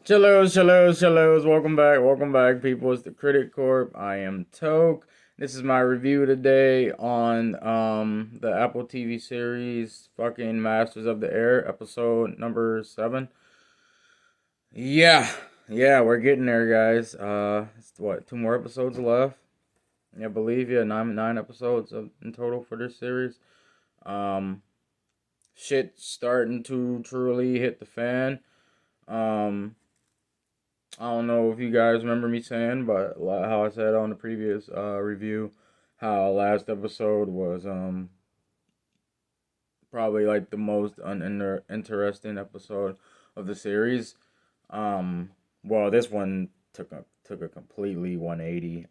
Shallows. Welcome back, people. It's the Critic Corp. I am Toke. This is my review today on the Apple TV series fucking Masters of the Air, episode number 7. Yeah, we're getting there, guys. It's what, 2 more episodes left? I believe, yeah, nine episodes in total for this series. Um, Shit starting to truly hit the fan. Um, I don't know if you guys remember me saying, but how I said on the previous review, how last episode was probably like the most interesting episode of the series. Um, well, this one took a completely 180.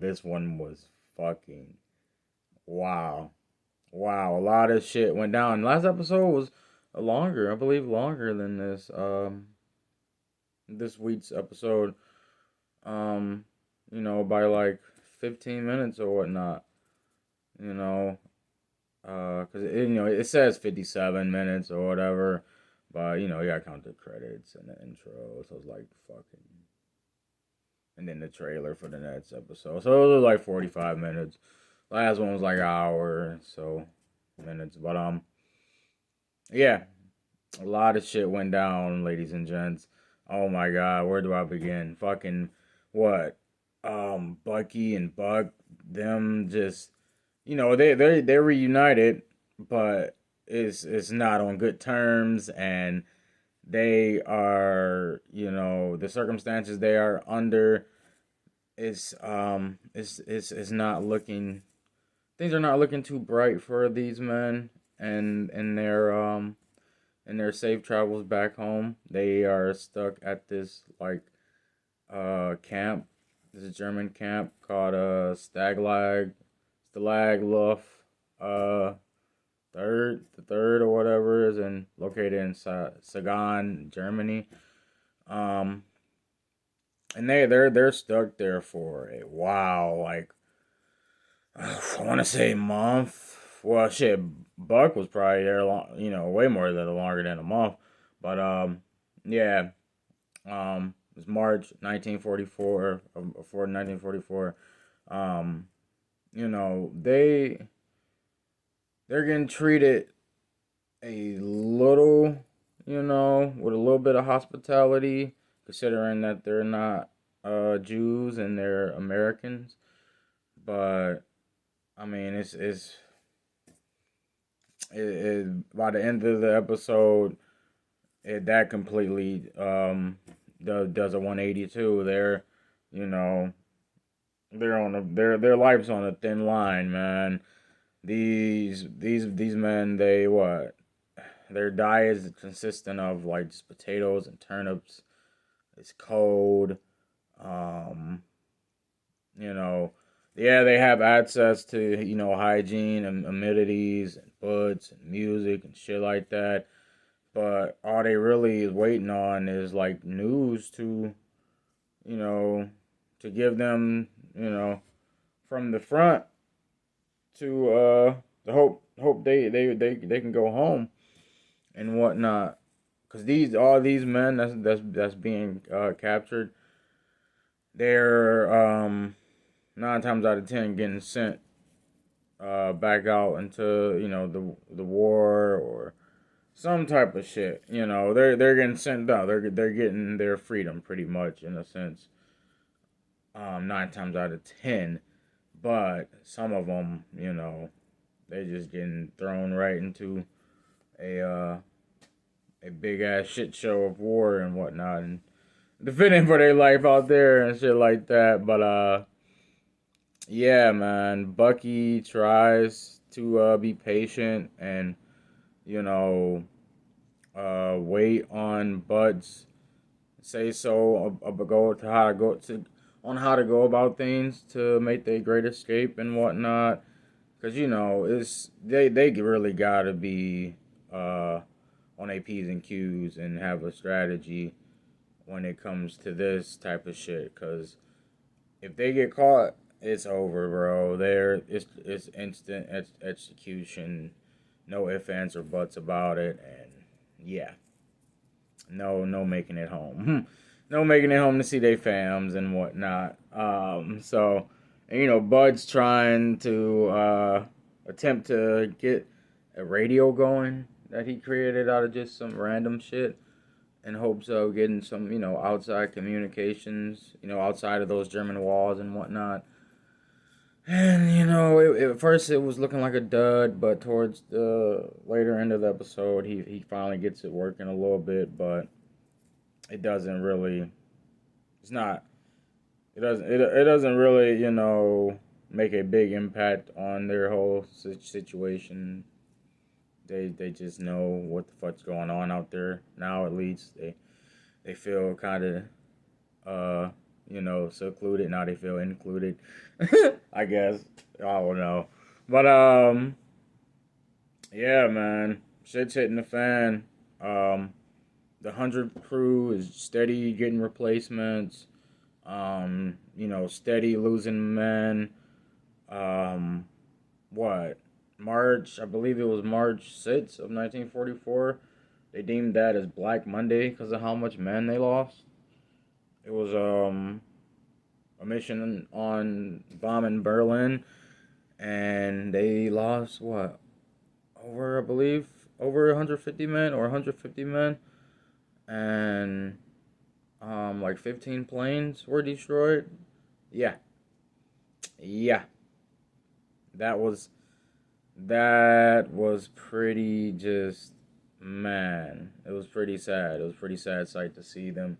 This one was fucking wow, wow. A lot of shit went down. Last episode was longer, I believe, longer than this week's episode. um, by like 15 minutes or whatnot, you know, cause it says 57 minutes or whatever, but you gotta count the credits and the intro, so it's like fucking, and then the trailer for the next episode, so it was like 45 minutes. Last one was like an hour, so minutes, but yeah, a lot of shit went down, ladies and gents. Oh my god, where do I begin? Fucking what? Bucky and Buck, them just, they're reunited, but it's not on good terms, and they are, the circumstances they are under is not looking, things are not looking too bright for these men, and their safe travels back home. They are stuck at this like camp. This is a German camp called Stalag uh the third or whatever is in located in Sagan, Germany. Um and they're stuck there for a while, like I want to say month. Well, shit, Buck was probably there long, way more than longer than a month. But yeah, it was March 1944, before 1944. Um, they're getting treated a little, with a little bit of hospitality, considering that they're not Jews and they're Americans. But I mean, by the end of the episode, that completely does a 182. You know, they're on their life's on a thin line, man. These men, they what? Their diet is consistent of like just potatoes and turnips. It's cold. Um, you know, yeah, they have access to hygiene and amenities and books and music and shit like that. But all they really is waiting on is like news you know, to give them, from the front to the hope they can go home and whatnot. Cause all these men that's being captured, they're 9 times out of 10 getting sent back out into the war or some type of shit. They're getting sent out. They're getting their freedom pretty much in a sense. 9 times out of 10, but some of them, they just getting thrown right into a big ass shit show of war and whatnot, and defending for their life out there and shit like that. But yeah, man, Bucky tries to be patient and you know wait on Bud's say so go to how to go to on how to go about things to make their great escape and whatnot. Cause it's they really gotta be on a P's and Q's and have a strategy when it comes to this type of shit. Cause if they get caught, it's over, bro. It's instant execution, no ifs ands or buts about it, and yeah, no making it home. no making it home to see their fams and whatnot. So, and, Bud's trying to attempt to get a radio going that he created out of just some random shit in hopes of getting some, outside communications, outside of those German walls and whatnot. And, at first it was looking like a dud, but towards the later end of the episode, he finally gets it working a little bit, but it doesn't really, it's not, it doesn't really, make a big impact on their whole situation. They just know what the fuck's going on out there now. At least they feel kind of secluded. Now they feel included. I guess I don't know, but yeah, man, shit's hitting the fan. The 100 crew is steady getting replacements. Steady losing men. What? March, I believe it was March 6th of 1944. They deemed that as Black Monday because of how much men they lost. It was a mission on bombing Berlin, and they lost what? Over 150 men or 150 men, and like 15 planes were destroyed. Yeah. That was pretty just, man, it was pretty sad. It was a pretty sad sight to see them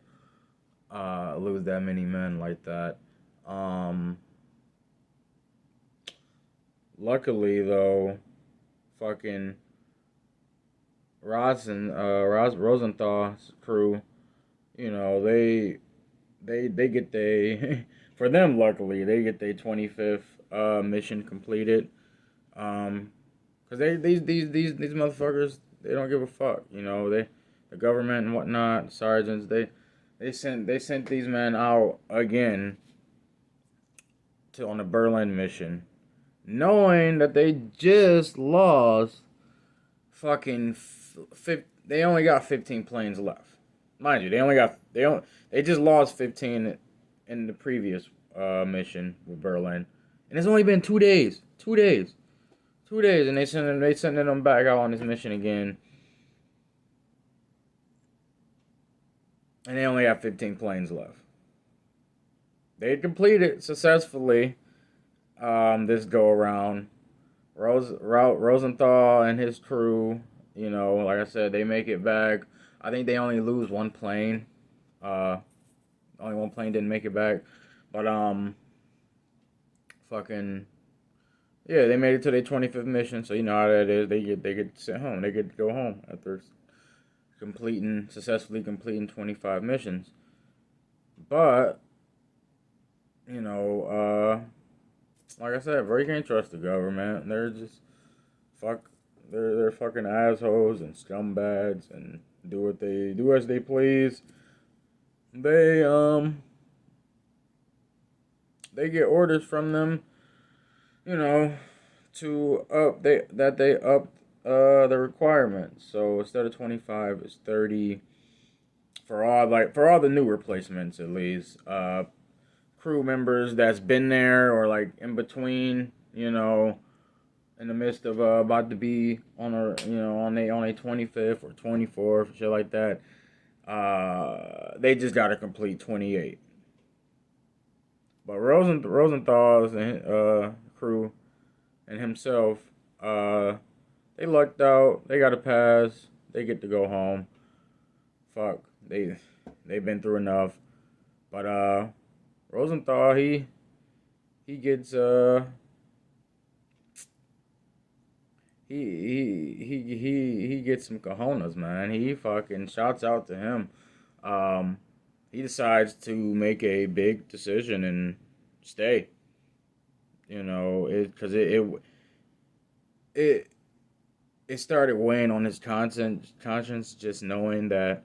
lose that many men like that. Luckily though, fucking Rosenthal's crew, they get they for them, luckily they get their 25th mission completed. Cause these motherfuckers, they don't give a fuck. The government and whatnot, sergeants, they sent these men out again on a Berlin mission, knowing that they just lost fucking they only got 15 planes left. Mind you, they just lost 15 in the previous mission with Berlin, and it's only been 2 days. 2 days. 2 days, and they sending them back out on this mission again, and they only have 15 planes left. They completed successfully this go around. Rosenthal and his crew, like I said, they make it back. I think they only lose one plane. Only one plane didn't make it back, but fucking. Yeah, they made it to their 25th mission, so you know how that is. They get sent home. They get to go home after successfully completing 25 missions. But, like I said, bro, you can't trust the government. They're just they're fucking assholes and scumbags and do as they please. They get orders from them, to up they upped the requirements. So instead of 25, it's 30 for all the new replacements, at least. Crew members that's been there or like in between, in the midst of about to be on a on a 25th or 24th, shit like that. They just got to complete 28. But Rosenthal's crew and himself, they lucked out. They got a pass. They get to go home. Fuck, they've been through enough. But Rosenthal, he gets he gets some cojones, man. He fucking shouts out to him. He decides to make a big decision and stay. Because it started weighing on his conscience, just knowing that,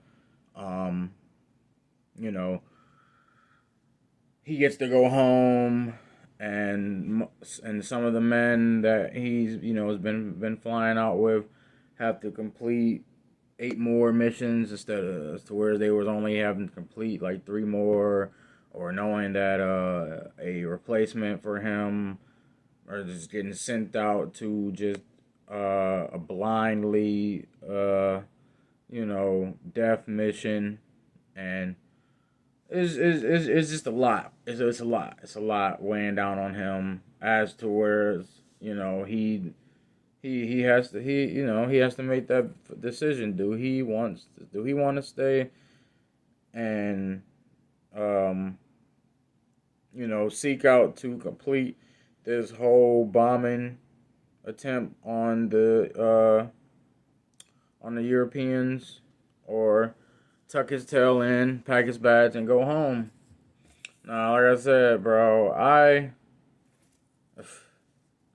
he gets to go home, and some of the men that he's has been flying out with have to complete 8 more missions instead of to where they was only having to complete like 3 more, or knowing that a replacement for him, or just getting sent out to just a blindly death mission. And it's just a lot. It's a lot. It's a lot weighing down on him, as to where, he has to he has to make that decision. Do he want to stay and um seek out to complete this whole bombing attempt on the Europeans, or tuck his tail in, pack his bags, and go home? Now, like I said, bro,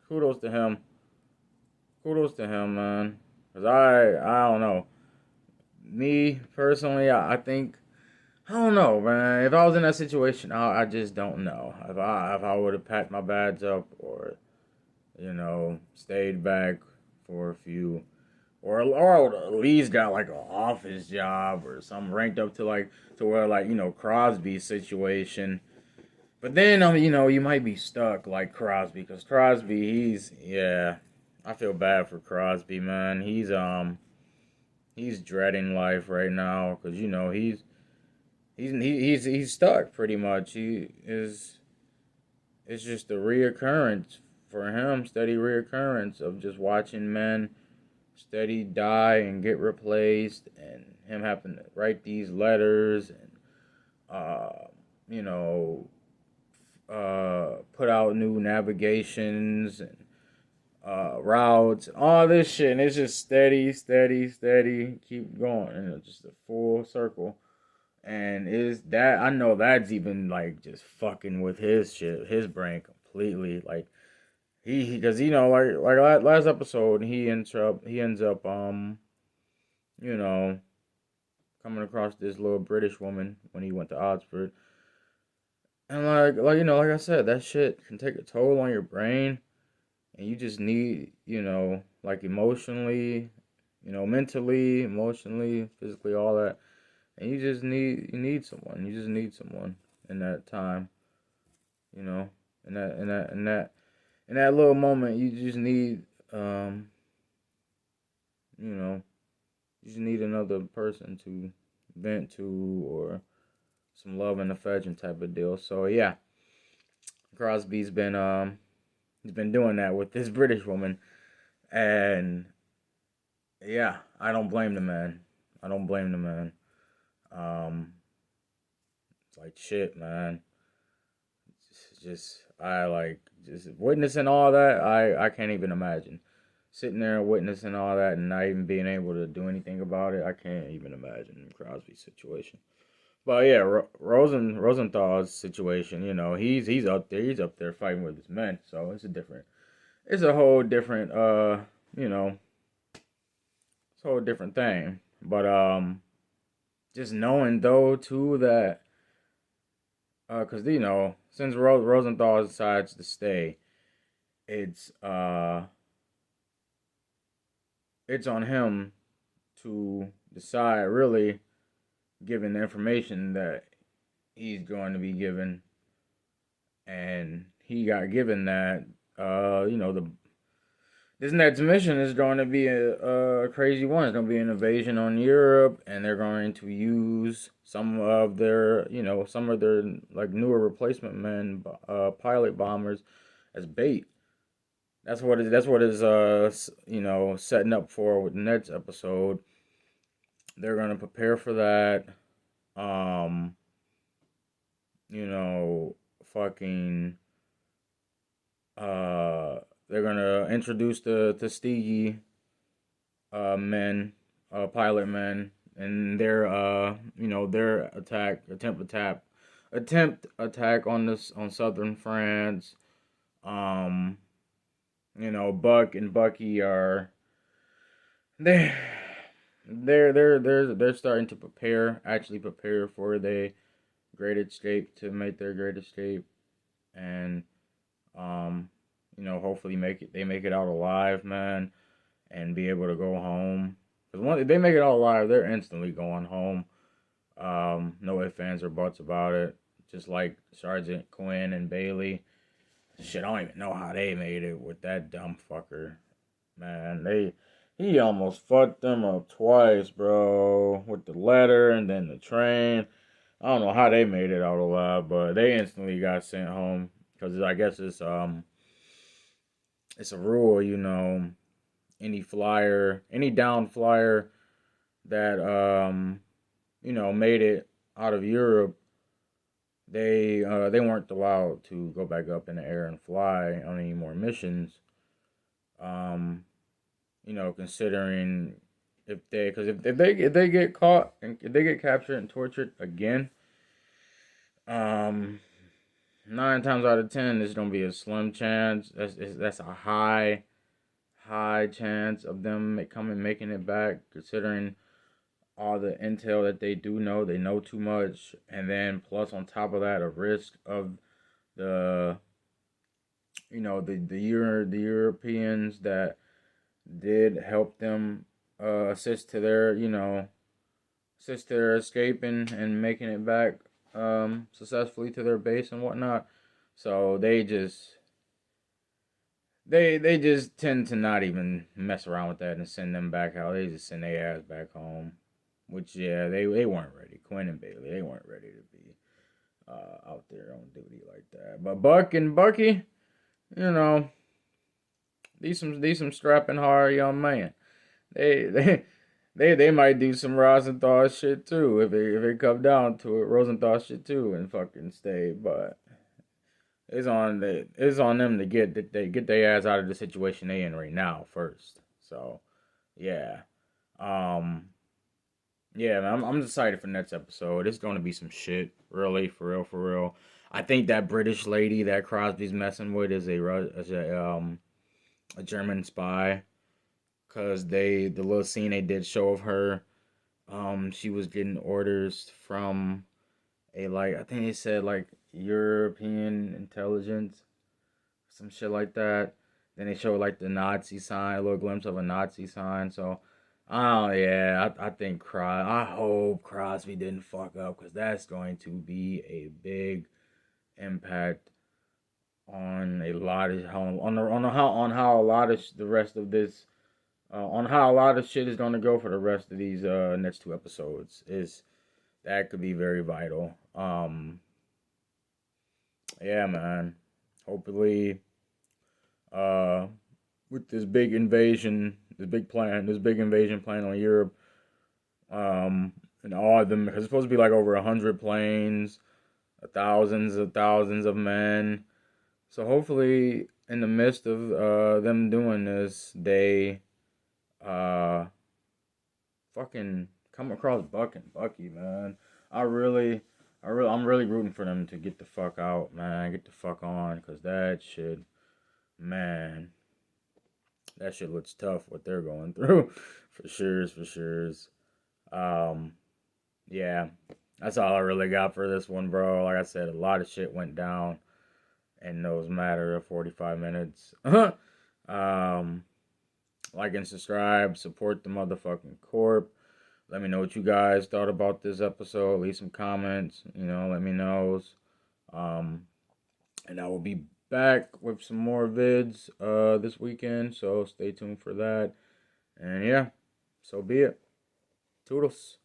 kudos to him. Kudos to him, man. Cause I don't know. Me personally, I think, I don't know, man. If I was in that situation, I just don't know. If I would have packed my bags up, or stayed back for a few, or I would at least got like an office job or something, ranked up to like to where, like, Crosby's situation. But then you might be stuck like Crosby, because Crosby, yeah, I feel bad for Crosby, man. He's dreading life right now, because he's stuck pretty much. It's just a reoccurrence for him, steady reoccurrence of just watching men steady die and get replaced, and him having to write these letters, and you know put out new navigations and routes, all this shit, and it's just steady, steady, steady, keep going, and it's just a full circle. And is that, I know that's even like just fucking with his shit, his brain completely. Like because like last episode, he ends up you know coming across this little British woman when he went to Oxford, and like I said, that shit can take a toll on your brain, and you just need, like, emotionally, mentally, emotionally, physically, all that. And you need someone. You just need someone in that time, you know, in that little moment. You just need, you know, you just need another person to vent to, or some love and affection type of deal. So yeah, Crosby's been he's been doing that with this British woman, and yeah, I don't blame the man. I don't blame the man. Um, it's like shit, man. It's just I like just witnessing all that. I can't even imagine sitting there and witnessing all that and not even being able to do anything about it. I can't even imagine Crosby's situation. But yeah, Rosenthal's situation. He's up there. He's up there fighting with his men. So it's a whole different you know, it's a whole different thing. But just knowing though too that because since Rosenthal decides to stay, it's uh it's on him to decide, really, given the information that he's going to be given, and he got given that this next mission is going to be a crazy one. It's going to be an invasion on Europe, and they're going to use some of their like newer replacement men, pilot bombers, as bait. That's what is setting up for with the next episode. They're going to prepare for that. Um, fucking they're gonna introduce the Tuskegee men, pilot men, and their attempt attack on southern France. Um, Buck and Bucky are they they're starting to actually prepare for the great escape, to make their great escape, and hopefully they make it out alive, man, and be able to go home Because once if they make it out alive, they're instantly going home. No ifs, ands, or buts about it. Just like Sergeant Quinn and Bailey. Shit, I don't even know how they made it with that dumb fucker. Man, he almost fucked them up twice, bro. With the letter and then the train. I don't know how they made it out alive, but they instantly got sent home because I guess it's a rule, any down flyer that made it out of Europe, they weren't allowed to go back up in the air and fly on any more missions. Um, Considering if they get caught and if they get captured and tortured again, um, 9 times out of 10, there's gonna be a slim chance. That's a high chance of them making it back, considering all the intel that they do know. They know too much, and then plus on top of that, a risk of the the Europeans that did help them assist to their escaping and making it back successfully to their base and whatnot. So they just tend to not even mess around with that and send them back out. They just send their ass back home. Which yeah, they weren't ready. Quinn and Bailey, they weren't ready to be out there on duty like that. But Buck and Bucky, you know, these some strapping hard young man. They they they might do some Rosenthal shit too if it come down to it. Rosenthal shit too and fucking stay. But it's on them to get their ass out of the situation they in right now first. So yeah. Um Yeah, man, I'm excited for next episode. It's going to be some shit, really, for real, for real. I think that British lady that Crosby's messing with is a German spy, cause the little scene they did show of her, she was getting orders from a like I think they said like European intelligence, some shit like that. Then they showed like the Nazi sign, a little glimpse of a Nazi sign. So, oh yeah, I think I hope Crosby didn't fuck up because that's going to be a big impact on a lot of on how a lot of the rest of this on how a lot of shit is going to go for the rest of these next two episodes is that could be very vital. Yeah, man. Hopefully, uh, with this big invasion, this big invasion plan on Europe, and all of them, because it's supposed to be like over 100 planes, thousands of men. So hopefully, in the midst of them doing this, they uh fucking come across Buck and Bucky, man. I really, I'm really rooting for them to get the fuck out, man. Get the fuck on, cause man, that shit looks tough. What they're going through, for sure. Um, yeah, that's all I really got for this one, bro. Like I said, a lot of shit went down in those matter of 45 minutes. Like and subscribe, support the motherfucking corp. Let me know what you guys thought about this episode. Leave some comments. Let me know. Um, and I will be back with some more vids this weekend. So stay tuned for that. And yeah, so be it. Toodles.